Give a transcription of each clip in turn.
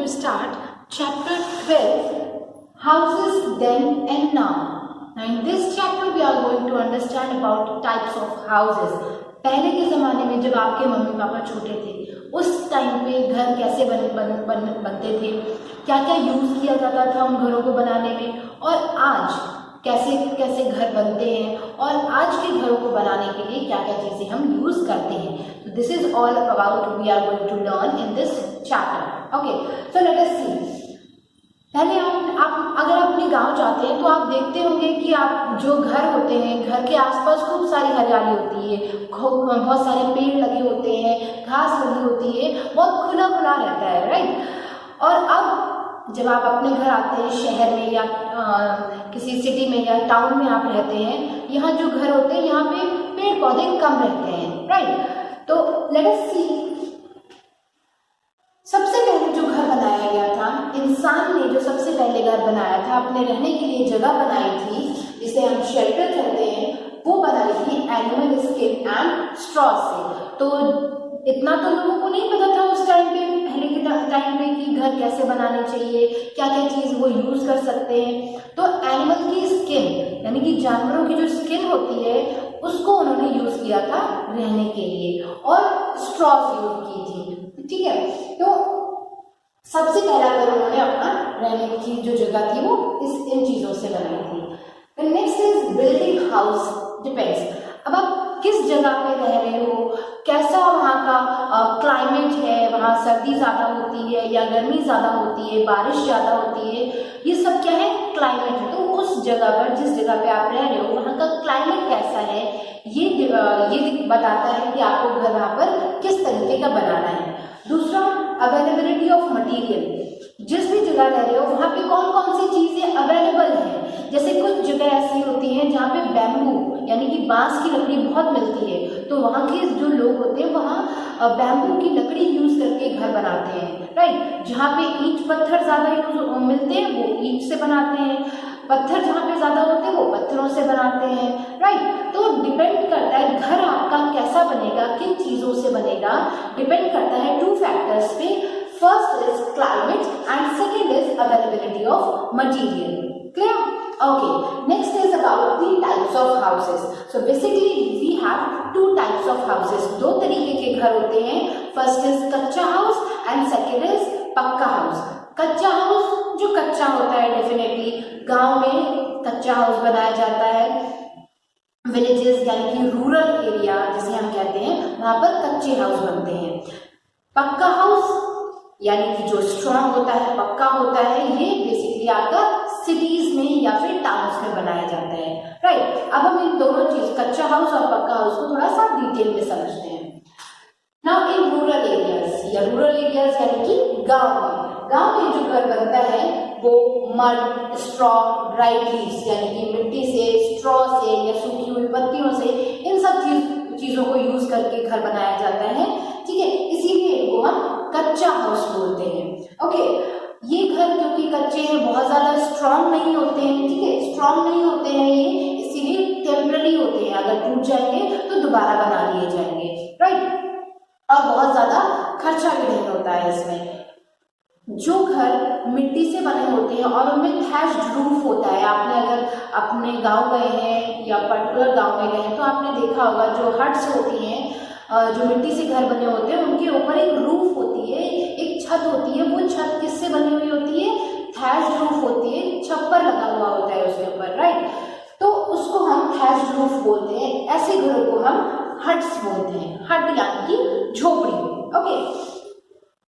start chapter 12, houses then and now. Now in this chapter we are going to understand about types of houses. पहले के ज़माने में जब आपके mummy papa छोटे थे उस टाइम पे घर कैसे बनते थे, क्या क्या यूज़ किया जाता था उन घरों को बनाने में, और आज कैसे कैसे घर बनते हैं और आज के घरों को बनाने के लिए क्या क्या चीज़ें हम यूज़ करते हैं. So this is all about we are going to learn in this chapter. Okay, so let us see. पहले आप अगर अपने गांव जाते हैं तो आप देखते होंगे कि आप जो घर होते हैं घर के आसपास खूब सारी हरियाली होती है, बहुत सारे पेड़ लगे होते हैं, घास लगी होती है, बहुत खुला खुला रहता है, राइट. और अब जब आप अपने घर आते हैं शहर में या किसी सिटी में या टाउन में आप रहते हैं, यहाँ जो घर होते हैं यहाँ पे पेड़ पौधे कम रहते हैं, राइट. तो लेट अस सी. सबसे पहले जो घर बनाया गया था, इंसान ने जो सबसे पहले घर बनाया था, अपने रहने के लिए जगह बनाई थी जिसे हम शेल्टर कहते हैं, वो बनाई थी एनिमल स्किन एंड स्ट्रॉ से. तो इतना तो लोगों को नहीं पता था उस टाइम पे, पहले के टाइम पे कि घर कैसे बनाने चाहिए, क्या क्या चीज़ वो यूज़ कर सकते हैं. तो एनिमल की स्किन यानी कि जानवरों की जो स्किन होती है उसको उन्होंने यूज़ किया था रहने के लिए, और स्ट्रॉज यूज की थी, ठीक है. तो सबसे पहला घर उन्होंने अपना रहने की जो जगह थी वो इन चीज़ों से बनाई थी. Next is building house depends. अब आप किस जगह पे रह रहे हो, कैसा वहाँ का क्लाइमेट है, वहाँ सर्दी ज़्यादा होती है या गर्मी ज़्यादा होती है, बारिश ज़्यादा होती है, ये सब क्या है, क्लाइमेट है. तो उस जगह पर जिस जगह पे आप रह रहे हो वहाँ का क्लाइमेट कैसा है, ये बताता है कि आपको घर वहाँ पर किस तरीके का बनाना है. दूसरा, अवेलेबिलिटी ऑफ मटेरियल. जिस भी जगह रह रहे हो वहाँ पे कौन कौन सी चीज़ें अवेलेबल हैं. जैसे कुछ जगह ऐसी होती हैं जहाँ पे बैम्बू यानी कि बांस की लकड़ी बहुत मिलती है, तो वहाँ के जो लोग होते हैं वहाँ बैम्बू की लकड़ी यूज़ करके घर बनाते हैं, राइट. जहाँ पे ईंट पत्थर ज़्यादा यूज मिलते हैं वो ईंट से बनाते हैं, पत्थर जहाँ पे ज़्यादा होते हैं वो पत्थरों से बनाते हैं, राइट. तो डिपेंड करता है घर आपका कैसा बनेगा, किन चीज़ों से बनेगा, डिपेंड करता है 2 फैक्टर्स पे. First is climate and second is availability of material. Clear? Okay, next is about the types of houses. So basically we have 2 types of houses. 2 तरीके के घर होते हैं. First is कच्चा हाउस and second is पक्का house. कच्चा house जो कच्चा होता है, डेफिनेटली गांव में कच्चा हाउस बनाया जाता है. विलेजेस यानी कि रूरल एरिया जिसे हम कहते हैं वहां पर कच्चे हाउस बनते हैं. पक्का हाउस यानी कि जो स्ट्रॉन्ग होता है, पक्का होता है, ये बेसिकली आपका सिटीज में या फिर टाउन्स में बनाया जाता है, राइट. अब हम इन दोनों चीज कच्चा हाउस और पक्का हाउस को थोड़ा सा डिटेल में समझते हैं. नाउ इन रूरल एरियाज या रूरल एरियाज यानी कि गांव में जो घर बनता है वो मड, स्ट्रॉ, ड्राई लीव्स यानी कि मिट्टी से, स्ट्रॉ से या सूखी हुई पत्तियों से, इन सब चीजों को यूज करके घर बनाया जाता है, ठीक है. इसीलिए इनको हम कच्चा हाउस बोलते हैं. ओके, ये घर क्योंकि कच्चे हैं, बहुत ज्यादा स्ट्रॉन्ग नहीं होते हैं, ठीक है, स्ट्रॉन्ग नहीं होते हैं ये, इसीलिए टेम्पररी होते हैं. अगर टूट जाएंगे तो दोबारा बना लिए जाएंगे, राइट. और बहुत ज्यादा खर्चा भी नहीं होता है इसमें. जो घर मिट्टी से बने होते हैं और उनमें थैच्ड रूफ होता है, आपने अगर अपने गांव गए हैं या पर्टिकुलर गांव में गए हैं तो आपने देखा होगा जो हट्स होती हैं, जो मिट्टी से घर बने होते हैं, उनके ऊपर एक रूफ होती है, एक छत होती है. वो छत किससे बनी हुई होती है, थैच्ड रूफ होती है, छप्पर लगा हुआ होता है उसके ऊपर, राइट. तो उसको हम थैच्ड रूफ बोलते हैं. ऐसे घरों को हम हट्स बोलते हैं. हट यानी कि झोपड़ी. ओके,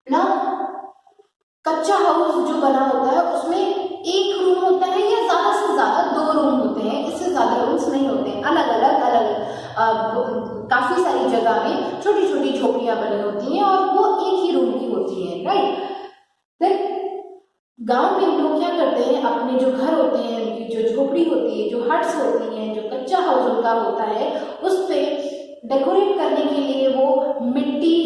ना कच्चा हाउस जो बना होता है उसमें एक रूम होता है या ज्यादा से ज्यादा 2 रूम होते हैं, इससे ज्यादा रूम्स नहीं होते हैं. अलग काफी सारी जगह में छोटी छोटी झोपड़ियां बनी होती हैं और वो एक ही रूम की होती हैं, राइट. देन गांव में लोग क्या करते हैं, अपने जो घर होते हैं, उनकी जो झोपड़ी होती है, जो हट्स होती हैं, जो कच्चा हाउस उनका होता है, उस पे डेकोरेट करने के लिए वो मिट्टी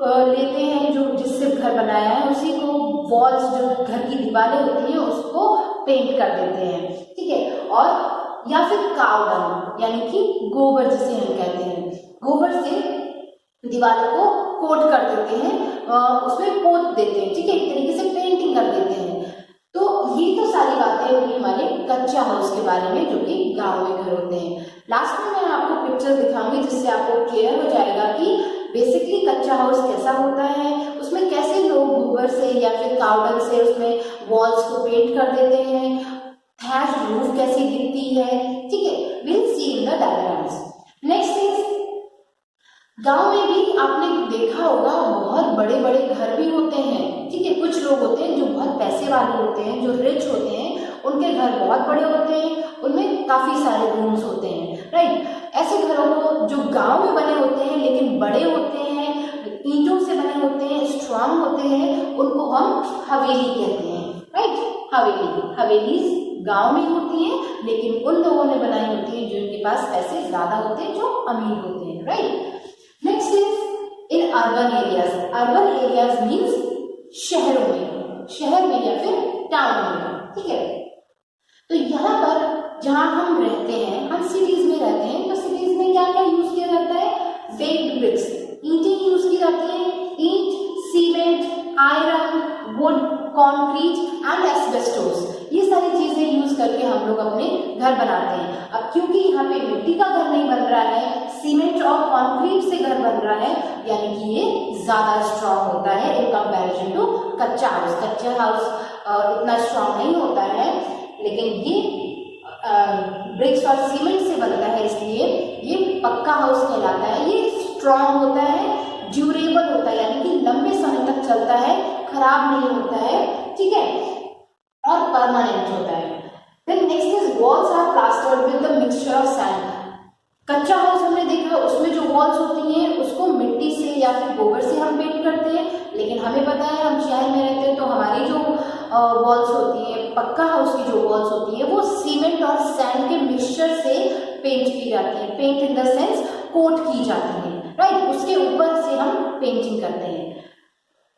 लेते हैं जो जिससे घर बनाया है, उसी को वॉल्स जो घर की दीवारें होती हैं उसको पेंट कर देते हैं, ठीक है. और या फिर काव डंग यानी कि गोबर जिसे हम कहते हैं, गोबर से दीवारों को कोट कर देते हैं, उसमें पोत देते हैं, ठीक है, एक तरीके से पेंट गांव में घर होते हैं। लास्ट में मैं आपको पिक्चर दिखाऊंगी जिससे आपको क्लियर हो जाएगा कि बेसिकली कच्चा हाउस कैसा होता है, उसमें कैसे लोग गोबर से या फिर कावडंग से उसमें वॉल्स को पेंट कर देते हैं, थैच्ड रूफ कैसी दिखती है। ठीक है, will see in the diagrams. Next is गांव में भी आपने देखा होगा बहुत बड़े बड़े घर भी होते हैं। ठीक है, कुछ लोग होते हैं जो बहुत पैसे वाले होते हैं, जो रिच होते हैं, उनके घर बहुत बड़े होते हैं, उनमें काफी सारे रूम्स होते हैं, राइट। ऐसे घरों को जो गांव में बने होते हैं लेकिन बड़े होते हैं, ईंटों से बने होते हैं, स्ट्रांग होते हैं, उनको हम हवेली कहते हैं, राइट। हवेलीज गांव में होती हैं लेकिन उन लोगों ने बनाई होती हैं जिनके पास पैसे ज्यादा होते हैं, जो अमीर होते हैं, right. Next is in urban areas. Urban areas means शहरों में या फिर टाउन में। ठीक है, तो यहाँ पर जहाँ हम रहते हैं, हम सिटीज में रहते हैं, तो सिटीज में क्या क्या यूज किया जाता है? बेक्ड ब्रिक्स, ईंटें यूज की जाती हैं। ईंट, cement, iron, would, concrete and asbestos, ये सारी चीजें यूज करके हम लोग अपने घर बनाते हैं। अब क्योंकि यहाँ पे मिट्टी का घर नहीं बन रहा है, सीमेंट और कंक्रीट से घर बन रहा है, यानी कि ये ज्यादा स्ट्रांग होता है इन कंपैरिजन टू कच्चा हाउस। कच्चा हाउस इतना स्ट्रांग नहीं होता है, लेकिन ये ब्रिक्स और सीमेंट से बनता है, इसलिए ये पक्का हाउस कहलाता है। ये स्ट्रांग होता है, ड्यूरेबल होता है, यानी कि लंबे समय तक चलता है, खराब नहीं होता है, ठीक है, और परमानेंट होता है। Then next is walls are plastered with the mixture of sand. कच्चा हाउस हमने देखा, उसमें जो वॉल्स होती हैं उसको मिट्टी से या फिर गोबर से हम पेंट करते हैं, लेकिन हमें पता है हम शहर में रहते हैं तो हमारी जो वॉल्स होती हैं, पक्का हाउस की जो वॉल्स होती है, वो सीमेंट और सैंड के मिक्सचर से पेंट की जाती है। Paint in the sense coat की जाती है, राइट। उसके ऊपर से हम पेंटिंग करते हैं,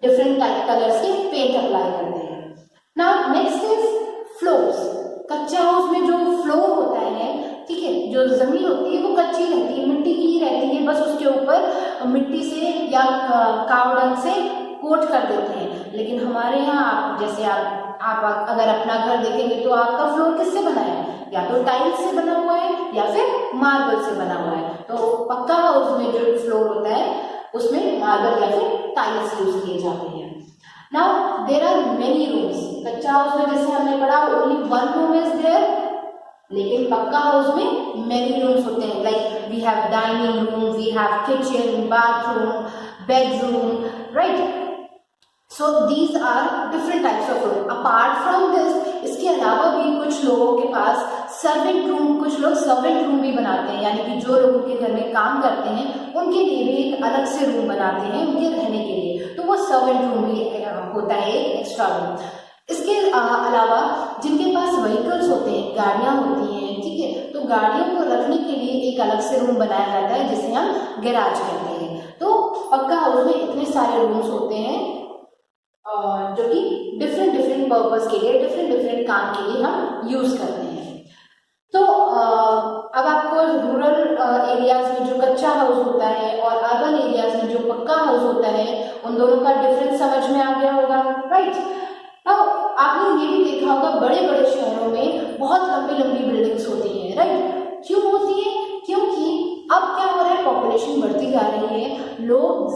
डिफरेंट टाइप कलर्स के पेंट अप्लाई करते हैं। Now next is floors. कच्चा हाउस में जो फ्लोर होता है, ठीक है, जो जमीन होती है वो कच्ची रहती है, मिट्टी की ही रहती है, बस उसके ऊपर मिट्टी से या कावडंग से कोट कर देते हैं। लेकिन हमारे यहाँ आप जैसे आप अगर अपना घर देखेंगे तो आपका फ्लोर किससे बना है? या तो टाइल्स से बना हुआ है या फिर मार्बल से बना हुआ है। तो पक्का हाउस में जो फ्लोर होता है उसमें मार्बल या फिर टाइल्स यूज किए जाते हैं। Now there are many rooms. कच्चा हाउस में जैसे हमने पढ़ा only one room is there, लेकिन पक्का हाउस में मेनी रूम्स होते हैं। Like we have dining room, we have kitchen, bathroom, bedroom, right. So these are different types of room. Apart from this, इसके अलावा भी कुछ लोगों के पास सर्वेंट रूम, कुछ लोग सर्वेंट रूम भी बनाते हैं, यानी कि जो लोग उनके घर में काम करते हैं उनके लिए भी एक अलग से रूम बनाते हैं उनके रहने के लिए, तो वो सर्वेंट रूम भी होता है, एक एक्स्ट्रा रूम। इसके अलावा जिनके पास व्हीकल्स होते हैं, गाड़ियां होती हैं, ठीक है, तो गाड़ियों को रखने के लिए एक अलग से रूम बनाया जाता है जिसे हम गैराज कहते हैं। तो पक्का हाउस में इतने सारे रूम्स होते हैं जो कि डिफरेंट पर्पस के लिए, डिफरेंट काम के लिए हम यूज करते हैं। तो अब आपको रूरल एरियाज में जो कच्चा हाउस होता है और अर्बन एरियाज में जो पक्का हाउस होता है, उन दोनों का डिफरेंस समझ में आ गया होगा, राइट। अब आपने ये भी देखा होगा बड़े बड़े शहरों में बहुत लंबी बिल्डिंग्स होती हैं, राइट। क्यों होती है? क्योंकि अब क्या हो रहा है, पॉपुलेशन बढ़ती जा रही है, लोग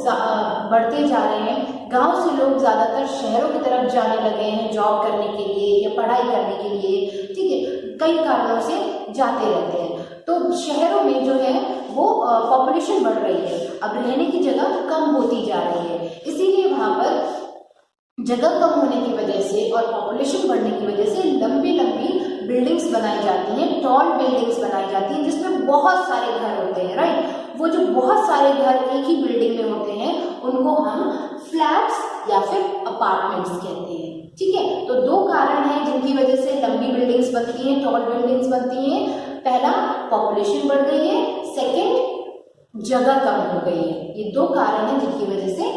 बढ़ते जा रहे हैं, गांव से लोग ज्यादातर शहरों की तरफ जाने लगे हैं जॉब करने के लिए या पढ़ाई करने के लिए, ठीक है, कई कारणों से जाते रहते हैं। तो शहरों में जो है वो पॉपुलेशन बढ़ रही है, अब रहने की जगह कम होती जा रही है, इसीलिए वहां पर जगह कम होने की वजह से और पॉपुलेशन बढ़ने की वजह से लंबी बिल्डिंग्स बनाई जाती हैं, टॉल बिल्डिंग्स बनाई जाती हैं जिसमें बहुत सारे घर होते हैं, राइट। वो जो बहुत सारे घर एक ही बिल्डिंग में होते हैं उनको हम फ्लैट्स या फिर अपार्टमेंट्स कहते हैं, ठीक है। तो दो कारण हैं जिनकी वजह से लंबी बिल्डिंग्स बनती हैं, टॉल बिल्डिंग्स बनती हैं। पहला, पॉपुलेशन बढ़ गई है, सेकेंड, जगह कम हो गई है। ये दो कारण हैं जिनकी वजह से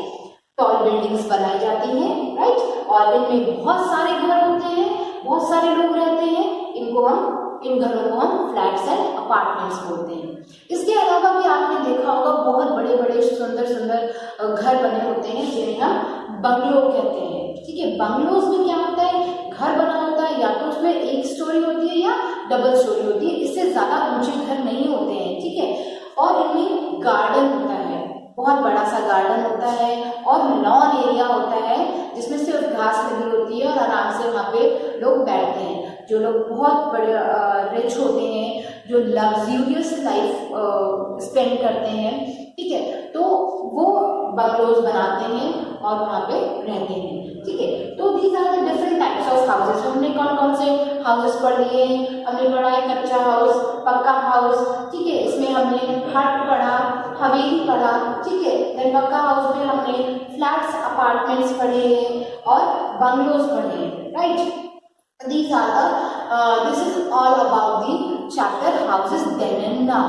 टॉल बिल्डिंग्स बनाई जाती हैं, राइट। और इनमें बहुत सारे घर होते हैं, बहुत सारे लोग रहते हैं, इन घरों को हम फ्लैट्स एंड अपार्टमेंट्स बोलते हैं। इसके अलावा भी आपने देखा होगा बहुत बड़े सुंदर घर बने होते हैं जिन्हें हम बंगलो कहते हैं, ठीक है। बंगलोज में क्या होता है, घर बना होता है, या तो उसमें एक स्टोरी होती है या डबल स्टोरी होती है, इससे ज़्यादा ऊंचे घर नहीं होते हैं, ठीक है। और इनमें गार्डन होता है, बहुत बड़ा सा गार्डन होता है और लॉन एरिया होता है जिसमें सिर्फ घास लगी होती है और आराम से वहाँ पे लोग बैठते हैं। जो लोग बहुत बड़े रिच होते हैं, जो लग्जूरियस लाइफ स्पेंड करते हैं, ठीक है, तो वो बंगलोज बनाते हैं और वहाँ पे रहते हैं, ठीक है। तो these are the different types of houses. हमने कौन कौन से हाउसेस पढ़ लिए, हमने पढ़ा है कच्चा हाउस, पक्का हाउस, ठीक है, इसमें हमने हट पढ़ा, हवेली पढ़ा, ठीक है। देन पक्का हाउस में हमने फ्लैट्स, अपार्टमेंट्स पढ़े और बंगलोज पढ़े, right. These are this is all about the chapter houses then and now.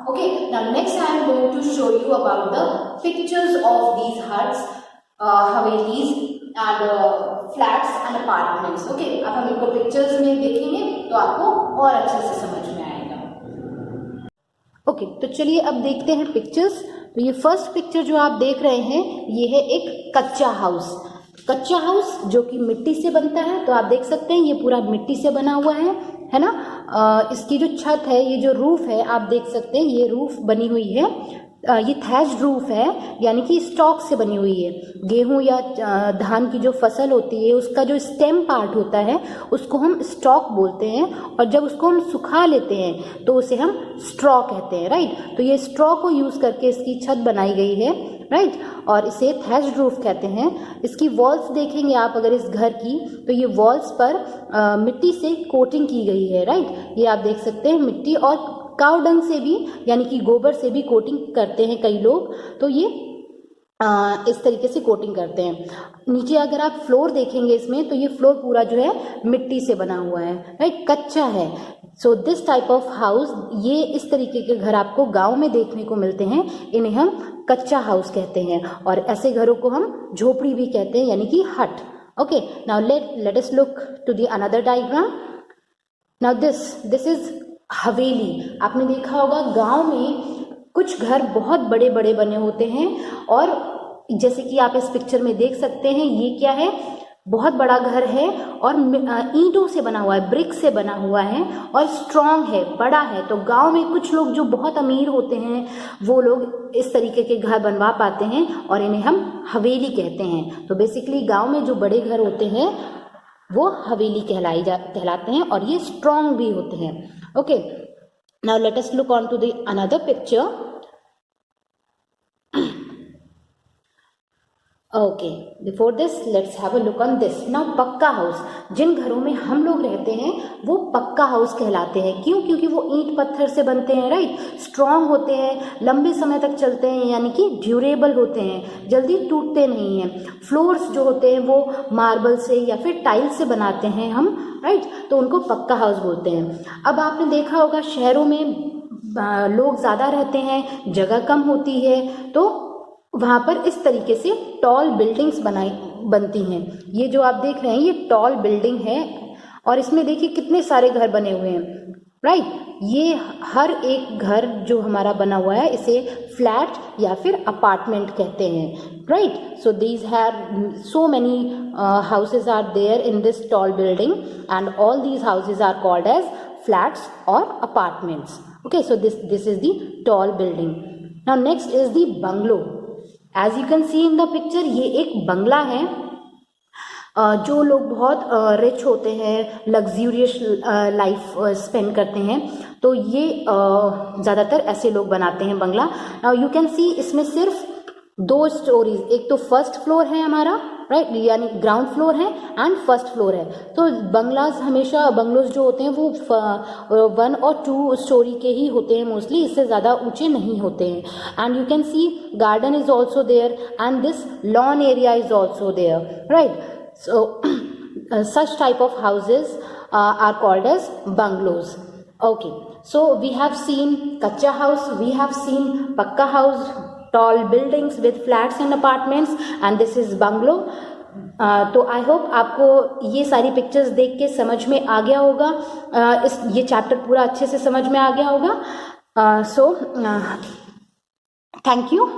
Okay, now next I am going to show you about the pictures of these huts, havelis and flats and apartments. Okay, अब हम इनको pictures में देखेंगे तो आपको और अच्छे से समझ में आएगा। Okay, तो चलिए अब देखते हैं पिक्चर्स। तो ये फर्स्ट पिक्चर जो आप देख रहे हैं ये है एक कच्चा हाउस। कच्चा हाउस जो कि मिट्टी से बनता है, तो आप देख सकते हैं ये पूरा मिट्टी से बना हुआ है ना। इसकी जो छत है, ये जो रूफ है, आप देख सकते हैं ये रूफ बनी हुई है, ये थैच्ड रूफ है, यानी कि स्टॉक से बनी हुई है। गेहूं या धान की जो फसल होती है उसका जो स्टेम पार्ट होता है उसको हम स्टॉक बोलते हैं, और जब उसको हम सुखा लेते हैं तो उसे हम स्ट्रॉ कहते हैं, राइट। तो ये स्ट्रॉ को यूज करके इसकी छत बनाई गई है, राइट, और इसे थैच्ड रूफ कहते हैं। इसकी वॉल्स देखेंगे आप अगर इस घर की, तो ये वॉल्स पर मिट्टी से कोटिंग की गई है, राइट। ये आप देख सकते हैं मिट्टी और काव डंग से भी, यानी कि गोबर से भी कोटिंग करते हैं कई लोग, तो ये इस तरीके से कोटिंग करते हैं। नीचे अगर आप फ्लोर देखेंगे इसमें, तो ये फ्लोर पूरा जो है मिट्टी से बना हुआ है, राइट, कच्चा है। So this type of house, ये इस तरीके के घर आपको गांव में देखने को मिलते हैं, इन्हें हम कच्चा हाउस कहते हैं, और ऐसे घरों को हम झोपड़ी भी कहते हैं, यानी कि hut. Okay, now let us look to the another diagram. Now this is haveli. आपने देखा होगा गांव में कुछ घर बहुत बड़े बड़े बने होते हैं, और जैसे कि आप इस पिक्चर में देख सकते हैं ये क्या है, बहुत बड़ा घर है और ईंटों से बना हुआ है, ब्रिक से बना हुआ है और स्ट्रॉन्ग है, बड़ा है। तो गांव में कुछ लोग जो बहुत अमीर होते हैं वो लोग इस तरीके के घर बनवा पाते हैं और इन्हें हम हवेली कहते हैं। तो बेसिकली गांव में जो बड़े घर होते हैं वो हवेली कहलाते हैं, और ये स्ट्रॉन्ग भी होते हैं। Okay, now let us look on to the another picture. Okay, before this let's have a look on this. Now पक्का हाउस, जिन घरों में हम लोग रहते हैं वो पक्का हाउस कहलाते हैं। क्यों? क्योंकि वो ईंट पत्थर से बनते हैं, राइट, स्ट्रॉन्ग होते हैं, लंबे समय तक चलते हैं, यानी कि ड्यूरेबल होते हैं, जल्दी टूटते नहीं हैं। फ्लोर्स जो होते हैं वो मार्बल से या फिर टाइल से बनाते हैं हम, राइट, तो उनको पक्का हाउस बोलते हैं। अब आपने देखा होगा शहरों में लोग ज़्यादा रहते हैं, जगह कम होती है, तो वहाँ पर इस तरीके से टॉल बिल्डिंग्स बनती हैं। ये जो आप देख रहे हैं ये टॉल बिल्डिंग है, और इसमें देखिए कितने सारे घर बने हुए हैं, राइट। ये हर एक घर जो हमारा बना हुआ है इसे फ्लैट या फिर अपार्टमेंट कहते हैं, right. So these have so many houses are there in this tall building, and all these houses are called as flats और apartments. Okay, so this is the tall building. Now next is the bungalow. As you can see in the picture, ये एक बंगला है। जो लोग बहुत rich होते हैं, luxurious life spend करते हैं, तो ये ज़्यादातर ऐसे लोग बनाते हैं बंगला। नाउ यू कैन सी इसमें सिर्फ 2 स्टोरीज, एक तो फर्स्ट फ्लोर है हमारा, राइट, यानी ग्राउंड फ्लोर है, एंड फर्स्ट फ्लोर है। तो बंगलोज जो होते हैं वो 1 और 2 स्टोरी के ही होते हैं मोस्टली, इससे ज़्यादा ऊंचे नहीं होते हैं। And you can see garden is also there, and this lawn area is also there, right. So such type of houses are called as bungalows. Okay, so we have seen kacha house, we have seen pakka house, tall buildings with flats and apartments, and this is bungalow. तो I hope आपको ये सारी pictures देख के समझ में आ गया होगा, ये चैप्टर पूरा अच्छे से समझ में आ गया होगा। So thank you.